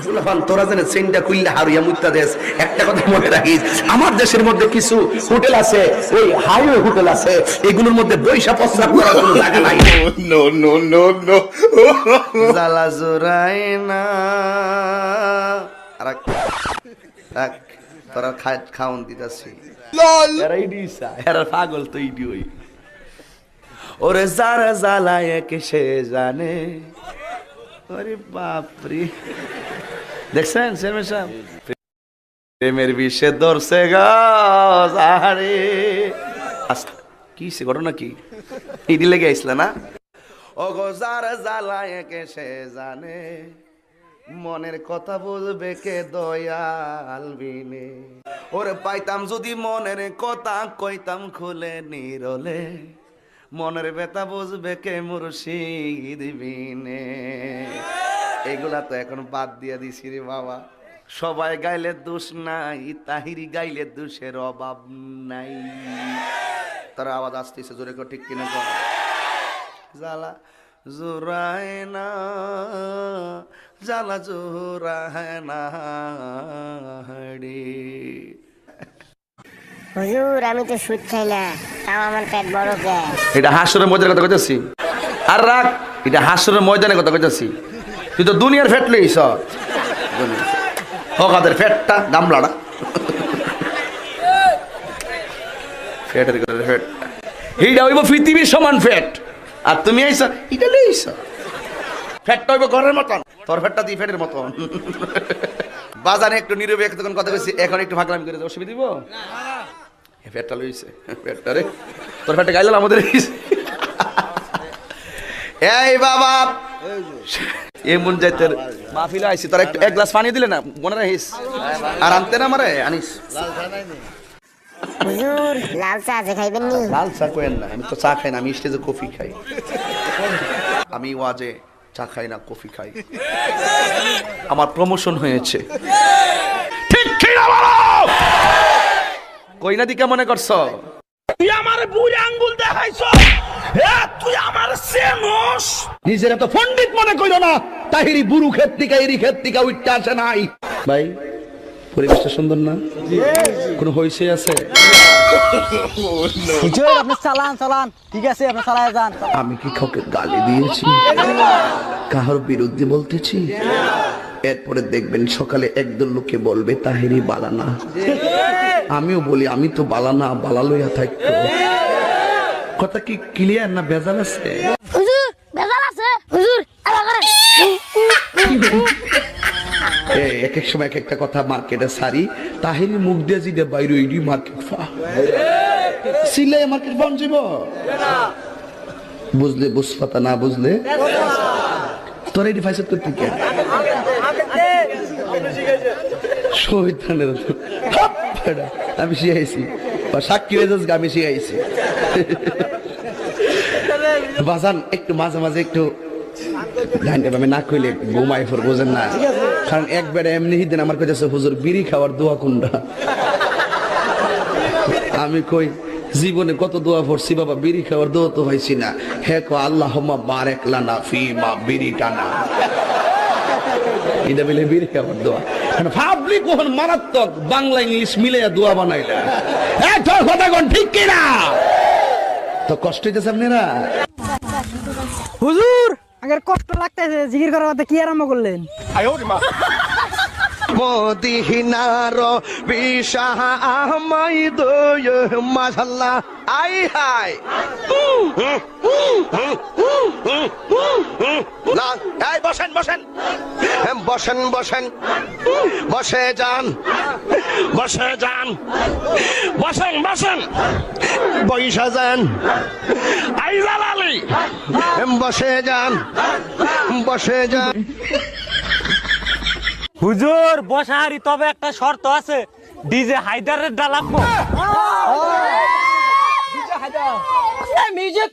ফুলাফান তোরা জানে চেনটা খুললে হারিয়া মুত্তা দেশ। একটা কথা মনে রাখিস, আমার দেশের মধ্যে কিছু হোটেল আছে, ওই হাইওয়ে হোটেল আছে, এগুলোর মধ্যে বৈশা প্রস্রাব করার কোনো জায়গা নাই। নো নো নো নো জ্বালা জোড়ায় না রাখ রাখ, তোরা খাওন দিতাছি। এরা ইডিসা, এরা পাগল তো ইডি ওই। ওরে যারা জ্বালায় কে সে জানে। ওরে বাপরে, দেখছেন চেয়ারম্যান সাহেব, প্রেমের বিষে ধরছে গারে। কি সে ঘটনা কি ইডি লেগে আইসল না? ও গো যারা জ্বালায় কে সে জানে, মনের কথা বলবে কে দয়াল বিনে। ওরে পাইতাম যদি মনের কথা, কইতাম খুলে নিরলে, মনের ব্যথা বুঝবে কে মুর্শিদ বিনে। এগুলা তো এখন বাদ দিয়া দিছি রে বাবা। সবাই গাইলে দোষ নাই, তাহিরি গাইলে দোষের অভাব নাই। তারা আওয়াজ আসতেছে জোরে করে, ঠিক কিনা কর। জ্বালা জোড়ায় না, জ্বালা জোড়ায় না রে। হুজুর আমি তো সুদ খাই না, তাও আমার পেট বড় কে? এটা হাসরের ময়দানের কথা কইতাছি। আর রাখ, এটা হাসরের ময়দানের কথা কইতাছি। তুই তো দুনিয়ার ফ্যাট লইছ, হকাদের ফ্যাটটা গামলাটা ফ্যাটের করে ফ্যাট, এইটা হইব পৃথিবীর সমান ফ্যাট। আর তুমি আইছ এটা লইছ, ফ্যাটটা হইব ঘরের মতন, তোর ফ্যাটটা তুই ফ্যাটের মতন। বাজারে একটু নীরবে তখন কথা কইছি, এখন একটু ভাগলামি করে অসুবিধা দিব। ফ্যাটটা লইছে, ফ্যাটটা রে তোর ফ্যাটটা গাইলাম আমাদের। এই বাবা এমন যাইতে মাহফিলে আইছি, তোর একটু এক গ্লাস পানি দিলে না মনে রাখিস। আর আনতে না মারে আনিস। হুজুর লাল চা আছে, খাইবেন নি? লাল চা কইেন না, আমি তো চা খাই না, আমি স্টেজে কফি খাই। আমি ওয়াজে চা খাই না, কফি খাই। আমার প্রমোশন হয়েছে। ঠিক কি না বলো? কই না দিকে মনে করছো? তুই আমার বুড়ি আঙ্গুল দেখাইছো, তুই আমার সেনস। নিজেরা তো পণ্ডিত মনে কইলো না, তাহিরি বুরু ক্ষেত্রিকা এরি ক্ষেত্রিকা উঠতে আসে নাই। ভাই পরিবেশটা সুন্দর না? কোনো হইছে আছে? হুজুর আপনি চালান চালান, ঠিক আছে আপনি চালায় যান। আমি কি কাউকে গালি দিয়েছি, কাহার বিরুদ্ধে বলতেছি? এরপরে দেখবেন সকালে একদল লোকে বলবে তাহিরি বালানা। আমিও বলি আমি তো বালানা, বালা লইয়া থাকতো। কথা কি ক্লিয়ার না ভেজাল আছে? হুজুর বেজাল আছে হুজুর, আবার করেন। এক এক সময় এক একটা কথা মার্কেটে সারি, তাহিরি মুখ দিয়ে জিদে বাইরে ওইডি মার্কেট ফা সিলে মার্কেট বন যাব। বুঝলে বুঝপাতা, না বুঝলে তোর এটি ফাইসত করতে কে শহীদানের আমি শিখাইছি, সাক্ষী হয়ে যাস আমি শিখাইছি। বাজান একটু মাঝে মাঝে একটু আমি না কইলে ঘুমাই ফোর, বোঝেন না? কারণ একবারে এমনি দিন আমার কাছে হুজুর বিড়ি খাওয়ার দোয়া কোনটা। আমি কই জীবনে কত দোয়া পড়ছি বাবা, বিড়ি খাওয়ার দোয়া তো হয়েছি না। হে কো আল্লাহুম্মা বারিক লানা ফিমা বিড়ি টানা, এটা বলে বিড়ি খাওয়ার দোয়া। ভাবলি কোন মারাত্মক বাংলা ইংলিশ মিলে দোয়া বানাইলা। তোর কথা কোন ঠিক কিনা? তো কষ্ট হইতেছে আপনারা? হুজুর আগের কষ্ট লাগতেছে, জিকির করার মধ্যে কি আরম্ভ করলেন? মদিনার বিশাহ আমাই দয় মাশাআল্লাহ। আই হাই না, এই বসেন বসেন বসেন বসেন, বসে যান বসে যান, বসেন বসেন, বৈশা যান। আই জালালি বসে যান বসে যান। হুজুর বসাহারি, তবে একটা শর্ত আছে, ডিজে হায়দারের ডালাকবো। মিউজিক